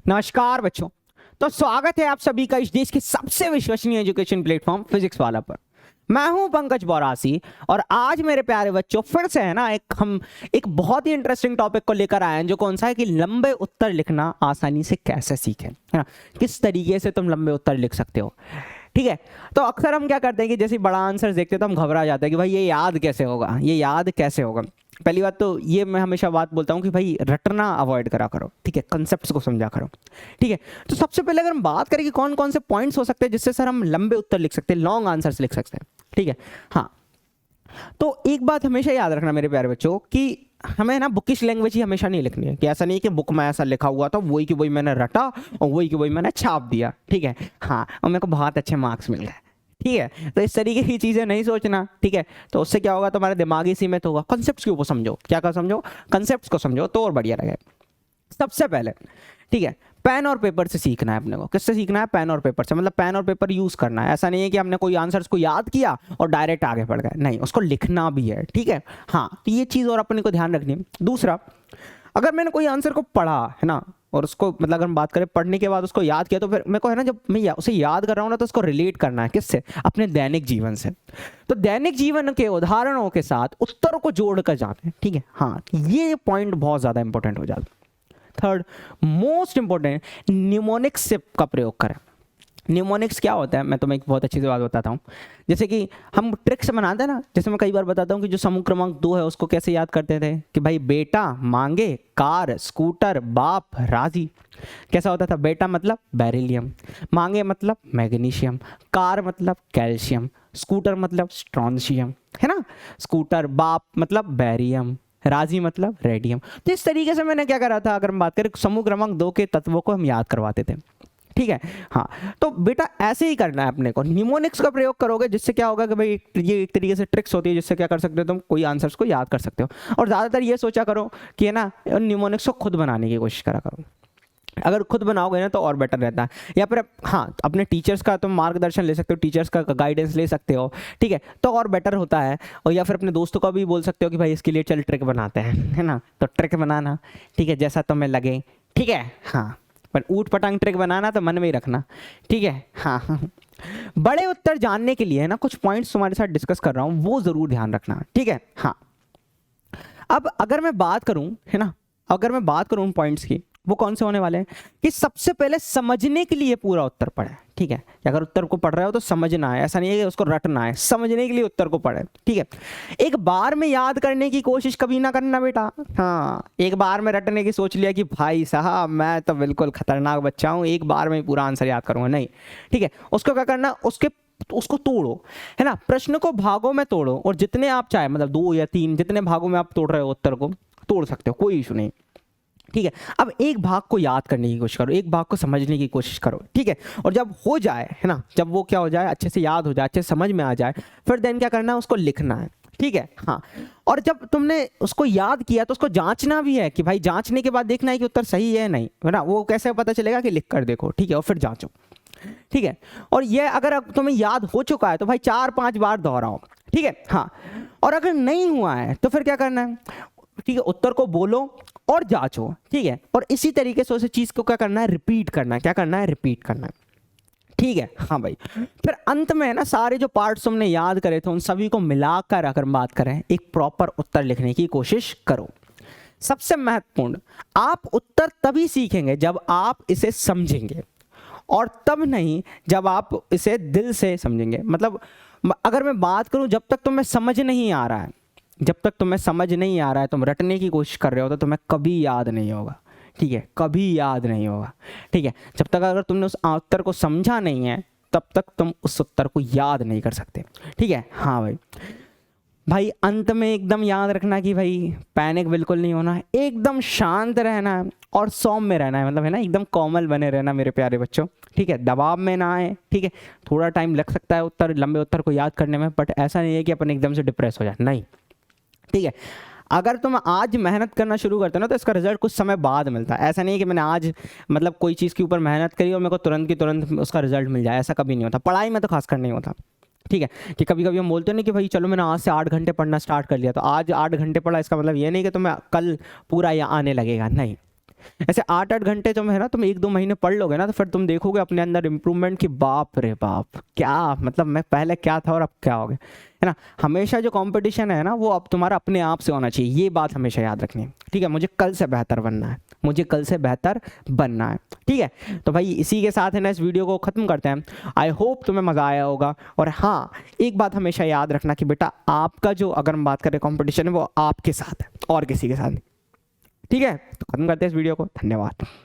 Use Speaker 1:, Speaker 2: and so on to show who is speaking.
Speaker 1: नमस्कार बच्चों। तो स्वागत है आप सभी का इस देश के सबसे विश्वसनीय एजुकेशन प्लेटफॉर्म फिजिक्स वाला पर। मैं हूं पंकज बौरासी और आज मेरे प्यारे बच्चों फिर से है ना हम एक बहुत ही इंटरेस्टिंग टॉपिक को लेकर आए हैं, जो कौन सा है कि लंबे उत्तर लिखना आसानी से कैसे सीखें, है ना। किस तरीके से तुम लंबे उत्तर लिख सकते हो, ठीक है। तो अक्सर हम क्या करते हैं कि जैसे बड़ा आंसर देखते हैं तो हम घबरा जाते हैं कि भाई ये याद कैसे होगा, ये याद कैसे होगा। पहली बात तो ये मैं हमेशा बात बोलता हूँ कि भाई रटना अवॉइड करा करो, ठीक है, कंसेप्ट्स को समझा करो, ठीक है। तो सबसे पहले अगर हम बात करें कि कौन कौन से पॉइंट्स हो सकते हैं जिससे सर हम लंबे उत्तर लिख सकते हैं, लॉन्ग आंसर्स लिख सकते हैं, ठीक है। हाँ, तो एक बात हमेशा याद रखना मेरे प्यारे बच्चों कि हमें ना बुकिश लैंग्वेज ही हमेशा नहीं लिखनी है, कि ऐसा नहीं है कि बुक में ऐसा लिखा हुआ था वही की वही मैंने रटा और वही की वही मैंने छाप दिया, ठीक है। हाँ, और मेरे को बहुत अच्छे मार्क्स मिल गए, ठीक है। तो इस तरीके की चीज़ें नहीं सोचना, ठीक है। तो उससे क्या होगा, तुम्हारा दिमागी सीमित होगा। कॉन्सेप्ट्स के ऊपर समझो, क्या कर समझो, कॉन्सेप्ट्स को समझो तो और बढ़िया रहे। सबसे पहले, ठीक है, पेन और पेपर से सीखना है अपने को। किससे सीखना है? पेन और पेपर से। मतलब पेन और पेपर यूज करना है। ऐसा नहीं है कि हमने कोई आंसर्स को याद किया और डायरेक्ट आगे बढ़ गए, नहीं, उसको लिखना भी है, ठीक है। हाँ, तो ये चीज़ और अपने को ध्यान रखनी है। दूसरा, अगर मैंने कोई आंसर को पढ़ा है ना, और उसको मतलब अगर हम बात करें पढ़ने के बाद उसको याद किया, तो फिर मेरे को है ना, जब मैं उसे याद कर रहा हूँ ना, तो उसको रिलेट करना है किससे? अपने दैनिक जीवन से। तो दैनिक जीवन के उदाहरणों के साथ उत्तरों को जोड़कर जाते हैं, ठीक है। हाँ, ये पॉइंट बहुत ज़्यादा इंपॉर्टेंट हो जाता है। थर्ड मोस्ट इंपॉर्टेंट, न्यूमोनिक्स का प्रयोग करें। न्यूमोनिक्स क्या होता है, मैं तुम्हें एक बहुत अच्छी सी बात बताता हूँ। जैसे कि हम ट्रिक्स बनाते हैं ना, जैसे मैं कई बार बताता हूँ कि जो समूह क्रमांक 2 है उसको कैसे याद करते थे कि भाई बेटा मांगे कार स्कूटर बाप राजी। कैसा होता था? बेटा मतलब बेरिलियम, मांगे मतलब मैग्नीशियम, कार मतलब कैल्शियम, स्कूटर मतलब स्ट्रॉन्शियम, है ना। स्कूटर, बाप मतलब बैरियम, राजी मतलब रेडियम। तो इस तरीके से मैंने क्या करा था, अगर हम बात करें समूह क्रमांक 2 के तत्वों को हम याद करवाते थे, ठीक है। हाँ, तो बेटा ऐसे ही करना है अपने को, निमोनिक्स का प्रयोग करोगे, जिससे क्या होगा कि भाई ये एक तरीके से ट्रिक्स होती है जिससे क्या कर सकते हो, तुम कोई आंसर्स को याद कर सकते हो। और ज़्यादातर ये सोचा करो कि है ना, निमोनिक्स को खुद बनाने की कोशिश करा करो। अगर खुद बनाओगे ना तो और बेटर रहता है। या फिर हाँ, अपने टीचर्स का तुम मार्गदर्शन ले सकते हो, टीचर्स का गाइडेंस ले सकते हो, ठीक है, तो और बेटर होता है। और या फिर अपने दोस्तों का भी बोल सकते हो कि भाई इसके लिए चल ट्रिक बनाते हैं, है ना। तो ट्रिक बनाना, ठीक है, जैसा तुम्हें लगे, ठीक है। हाँ, पर ऊट पटांग ट्रिक बनाना तो मन में ही रखना, ठीक है। हाँ, बड़े उत्तर जानने के लिए है ना, कुछ पॉइंट्स तुम्हारे साथ डिस्कस कर रहा हूँ, वो ज़रूर ध्यान रखना, ठीक है। हाँ, अब अगर मैं बात करूँ, है ना, अगर मैं बात करूँ उन पॉइंट्स की, वो कौन से होने वाले हैं कि सबसे पहले समझने के लिए पूरा उत्तर पढ़े, ठीक है। अगर उत्तर को पढ़ रहे हो तो समझना है, ऐसा नहीं है कि उसको रटना है, समझने के लिए उत्तर को पढ़े, ठीक है। एक बार में याद करने की कोशिश कभी ना करना बेटा। हाँ, एक बार में रटने की सोच लिया कि भाई साहब मैं तो बिल्कुल खतरनाक बच्चा हूँ, एक बार में पूरा आंसर याद करूँगा, नहीं, ठीक है। उसको क्या करना, उसको तोड़ो, है ना, प्रश्न को भागों में तोड़ो, और जितने आप चाहे, मतलब 2 या 3, जितने भागों में आप तोड़ रहे हो उत्तर को तोड़ सकते हो, कोई इशू नहीं, ठीक है। अब एक भाग को याद करने की कोशिश करो, एक भाग को समझने की कोशिश करो, ठीक है। और जब हो जाए, है ना, जब वो क्या हो जाए, अच्छे से याद हो जाए, अच्छे से समझ में आ जाए, फिर देन क्या करना है, उसको लिखना है, ठीक है। हाँ, और जब तुमने उसको याद किया तो उसको जांचना भी है कि भाई, जांचने के बाद देखना है कि उत्तर सही है नहीं, है ना। वो कैसे पता चलेगा? कि लिख कर देखो, ठीक है, और फिर जांचो, ठीक है। और ये अगर तुम्हें याद हो चुका है तो भाई 4-5 बार दोहराओ, ठीक है। हाँ, और अगर नहीं हुआ है तो फिर क्या करना है, ठीक है, उत्तर को बोलो और जांचो, ठीक है। और इसी तरीके से उस चीज को क्या करना है, रिपीट करना है। क्या करना है? रिपीट करना है, ठीक है। हाँ भाई, फिर अंत में है ना, सारे जो पार्ट्स तुमने याद करे थे उन सभी को मिलाकर अगर बात करें, एक प्रॉपर उत्तर लिखने की कोशिश करो। सबसे महत्वपूर्ण, आप उत्तर तभी सीखेंगे जब आप इसे समझेंगे, और तब नहीं जब आप इसे दिल से समझेंगे। मतलब अगर मैं बात करूं, जब तक तुम्हें समझ नहीं आ रहा है, जब तक तुम्हें समझ नहीं आ रहा है, तुम रटने की कोशिश कर रहे हो, तो तुम्हें कभी याद नहीं होगा, ठीक है, कभी याद नहीं होगा, ठीक है। जब तक अगर तुमने उस उत्तर को समझा नहीं है, तब तक तुम उस उत्तर को याद नहीं कर सकते, ठीक है। हाँ भाई, अंत में एकदम याद रखना कि भाई पैनिक बिल्कुल नहीं होना है, एकदम शांत रहना है और सौम्य रहना है, मतलब है ना, एकदम कोमल बने रहना मेरे प्यारे बच्चों, ठीक है। दबाव में ना आए, ठीक है। थोड़ा टाइम लग सकता है उत्तर, लंबे उत्तर को याद करने में, बट ऐसा नहीं है कि अपन एकदम से डिप्रेस हो जाए, नहीं, ठीक है। अगर तुम आज मेहनत करना शुरू करते हो ना, तो इसका रिजल्ट कुछ समय बाद मिलता है। ऐसा नहीं है कि मैंने आज मतलब कोई चीज़ के ऊपर मेहनत करी और मेरे को तुरंत की तुरंत उसका रिजल्ट मिल जाए, ऐसा कभी नहीं होता। पढ़ाई में तो खासकर नहीं होता, ठीक है। कि कभी कभी हम बोलते हैं ना कि भाई चलो मैंने आज से 8 घंटे पढ़ना स्टार्ट कर लिया, तो आज 8 घंटे पढ़ा इसका मतलब ये नहीं कि तुम्हें कल पूरा या आने लगेगा, नहीं, ऐसे 8-8 घंटे जो है ना तुम 1-2 महीने पढ़ लोगे ना, तो फिर तुम देखोगे अपने अंदर इंप्रूवमेंट की बाप रे बाप, क्या मतलब मैं पहले क्या था और अब क्या हो गया, है ना। हमेशा जो कंपटीशन है ना वो अब तुम्हारा अपने आप से होना चाहिए, ये बात हमेशा याद रखनी है, ठीक है। मुझे कल से बेहतर बनना है, मुझे कल से बेहतर बनना है, ठीक है। तो भाई इसी के साथ है ना इस वीडियो को ख़त्म करते हैं। आई होप तुम्हें मज़ा आया होगा। और हाँ, एक बात हमेशा याद रखना कि बेटा आपका जो अगर हम बात करें कंपटीशन है वो आपके साथ है और किसी के साथ नहीं, ठीक है। तो ख़त्म करते हैं इस वीडियो को, धन्यवाद।